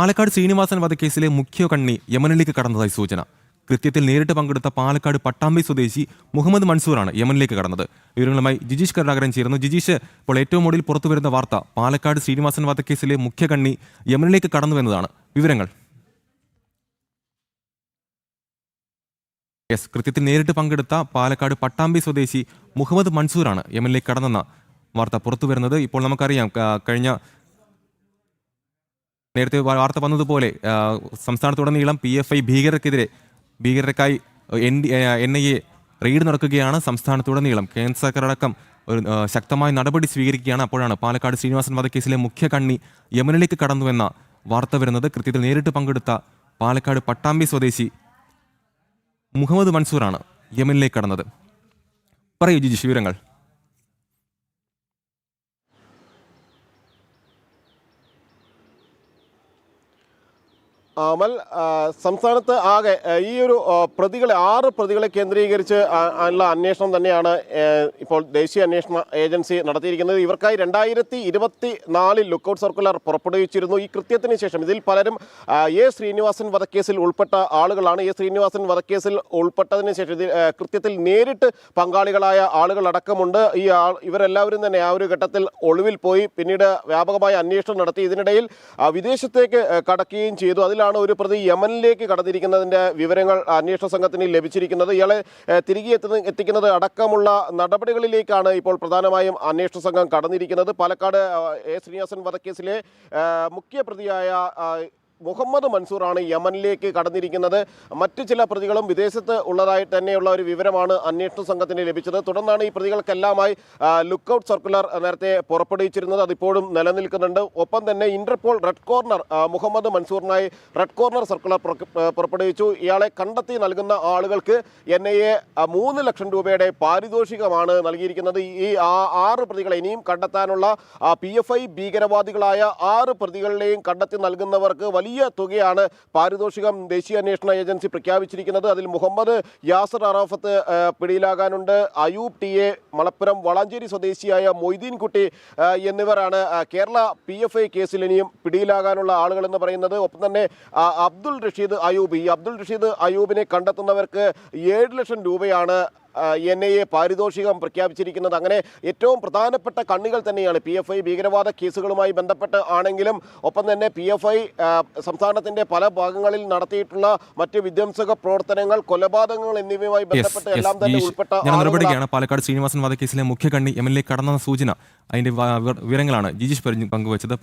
പാലക്കാട് ശ്രീനിവാസൻ വധക്കേസിലെ മുഖ്യ കണ്ണി യമനിലേക്ക് കടന്നതായി സൂചന. കൃത്യത്തിൽ നേരിട്ട് പങ്കെടുത്ത പാലക്കാട് പട്ടാമ്പി സ്വദേശി മുഹമ്മദ് മൻസൂറാണ് യമനിലേക്ക് കടന്നത്. വിവരങ്ങളുമായി ജിജീഷ് കരുണാകരൻ ചേരുന്നു. ജിജീഷ്, ഇപ്പോൾ ഏറ്റവും ഒടുവിൽ പുറത്തുവരുന്ന വാർത്ത പാലക്കാട് ശ്രീനിവാസൻ വധക്കേസിലെ മുഖ്യ കണ്ണി യമനിലേക്ക് കടന്നുവെന്നതാണ്. വിവരങ്ങൾ. കൃത്യത്തിൽ നേരിട്ട് പങ്കെടുത്ത പാലക്കാട് പട്ടാമ്പി സ്വദേശി മുഹമ്മദ് മൻസൂറാണ് യമനിലേക്ക് കടന്നെന്ന വാർത്ത പുറത്തുവരുന്നത്. ഇപ്പോൾ നമുക്കറിയാം, കഴിഞ്ഞ നേരത്തെ വാർത്ത വന്നതുപോലെ സംസ്ഥാനത്തുടനീളം PFI ഭീകരർക്കായി NIA റെയ്ഡ് നടക്കുകയാണ്. സംസ്ഥാനത്തുടനീളം കേന്ദ്ര സർക്കാർ അടക്കം ഒരു ശക്തമായ നടപടി സ്വീകരിക്കുകയാണ്. അപ്പോഴാണ് പാലക്കാട് ശ്രീനിവാസൻ വധക്കേസിലെ മുഖ്യ കണ്ണി യമനിലേക്ക് കടന്നുവെന്ന വാർത്ത വരുന്നത്. കൃത്യത്തിൽ നേരിട്ട് പങ്കെടുത്ത പാലക്കാട് പട്ടാമ്പി സ്വദേശി മുഹമ്മദ് മൻസൂറാണ് യമനിലേക്ക് കടന്നത്. പറയൂ ജിജീഷ്, വിവരങ്ങൾ. അമൽ, സംസ്ഥാനത്ത് ആകെ ഈ ഒരു പ്രതികളെ 6 പ്രതികളെ കേന്ദ്രീകരിച്ച് ഉള്ള അന്വേഷണം തന്നെയാണ് ഇപ്പോൾ ദേശീയ അന്വേഷണ ഏജൻസി നടത്തിയിരിക്കുന്നത്. ഇവർക്കായി 2024 ലുക്കൌട്ട് സർക്കുലർ പുറപ്പെടുവിച്ചിരുന്നു. ഈ കൃത്യത്തിന് ശേഷം ഇതിൽ പലരും ശ്രീനിവാസൻ വധക്കേസിൽ ഉൾപ്പെട്ട ആളുകളാണ്. ശ്രീനിവാസൻ വധക്കേസിൽ ഉൾപ്പെട്ടതിന് ശേഷം ഇതിൽ കൃത്യത്തിൽ നേരിട്ട് പങ്കാളികളായ ആളുകളടക്കമുണ്ട്. ഇവരെല്ലാവരും തന്നെ ആ ഒരു ഘട്ടത്തിൽ ഒളിവിൽ പോയി പിന്നീട് വ്യാപകമായ അന്വേഷണം നടത്തി. ഇതിനിടയിൽ വിദേശത്തേക്ക് കടക്കുകയും ചെയ്തു. അതിലാണ് ഒരു പ്രതി യമനിലേക്ക് കടന്നിരിക്കുന്നതിന്റെ വിവരങ്ങൾ അന്വേഷണ സംഘത്തിന് ലഭിച്ചിരിക്കുന്നത്. ഇയാളെ തിരികെ എത്തിക്കുന്നത് അടക്കമുള്ള നടപടികളിലേക്കാണ് ഇപ്പോൾ പ്രധാനമായും അന്വേഷണ സംഘം കടന്നിരിക്കുന്നത്. പാലക്കാട് ശ്രീനിവാസൻ വധക്കേസിലെ മുഖ്യ പ്രതിയായ മുഹമ്മദ് മൻസൂറാണ് യമനിലേക്ക് കടന്നിരിക്കുന്നത്. മറ്റു ചില പ്രതികളും വിദേശത്ത് ഉള്ളതായി തന്നെയുള്ള ഒരു വിവരമാണ് അന്വേഷണ സംഘത്തിന് ലഭിച്ചത്. തുടർന്നാണ് ഈ പ്രതികൾക്കെല്ലാമായി ലുക്കൌട്ട് സർക്കുലർ നേരത്തെ പുറപ്പെടുവിച്ചിരുന്നത്. അതിപ്പോഴും നിലനിൽക്കുന്നുണ്ട്. ഒപ്പം തന്നെ ഇന്റർപോൾ റെഡ് കോർണർ മുഹമ്മദ് മൻസൂറിനായി റെഡ് കോർണർ സർക്കുലർ പുറപ്പെടുവിച്ചു. ഇയാളെ കണ്ടെത്തി നൽകുന്ന ആളുകൾക്ക് NIA 3 ലക്ഷം രൂപയുടെ പാരിതോഷികമാണ് നൽകിയിരിക്കുന്നത്. ഈ 6 പ്രതികളെ ഇനിയും കണ്ടെത്താനുള്ള PFI ഭീകരവാദികളായ 6 പ്രതികളെയും കണ്ടെത്തി നൽകുന്നവർക്ക് വലിയ തുകയാണ് പാരിതോഷികം ദേശീയ അന്വേഷണ ഏജൻസി പ്രഖ്യാപിച്ചിരിക്കുന്നത്. അതിൽ മുഹമ്മദ് യാസർ അറാഫത്ത് പിടിയിലാകാനുണ്ട്. അയൂബ് TA, മലപ്പുറം വളാഞ്ചേരി സ്വദേശിയായ മൊയ്തീൻ കുട്ടി എന്നിവരാണ് കേരള PFI കേസിൽ ഇനിയും പിടിയിലാകാനുള്ള ആളുകൾ എന്ന് പറയുന്നത്. ഒപ്പം തന്നെ അബ്ദുൾ റഷീദ് അയൂബ്, ഈ അബ്ദുൾ റഷീദ് അയൂബിനെ കണ്ടെത്തുന്നവർക്ക് 7 ലക്ഷം രൂപയാണ് NIA പാരിതോഷികം പ്രഖ്യാപിച്ചിരിക്കുന്നത്. അങ്ങനെ ഏറ്റവും പ്രധാനപ്പെട്ട കണ്ണികൾ തന്നെയാണ് PFI ഭീകരവാദ കേസുകളുമായി ബന്ധപ്പെട്ട് ആണെങ്കിലും ഒപ്പം തന്നെ PFI സംസ്ഥാനത്തിന്റെ പല ഭാഗങ്ങളിൽ നടത്തിയിട്ടുള്ള മറ്റ് വിധ്വംസക പ്രവർത്തനങ്ങൾ, കൊലപാതകങ്ങൾ എന്നിവയുമായി ബന്ധപ്പെട്ട് എല്ലാം തന്നെ ഉൾപ്പെട്ട നടപടിയാണ് പാലക്കാട് ശ്രീനിവാസൻ വധക്കേസിലെ മുഖ്യ കണ്ണി യമനിലേക്ക് കടന്ന സൂചന. അതിന്റെ വിവരങ്ങളാണ് ജിജീഷ് പങ്കുവച്ചത്.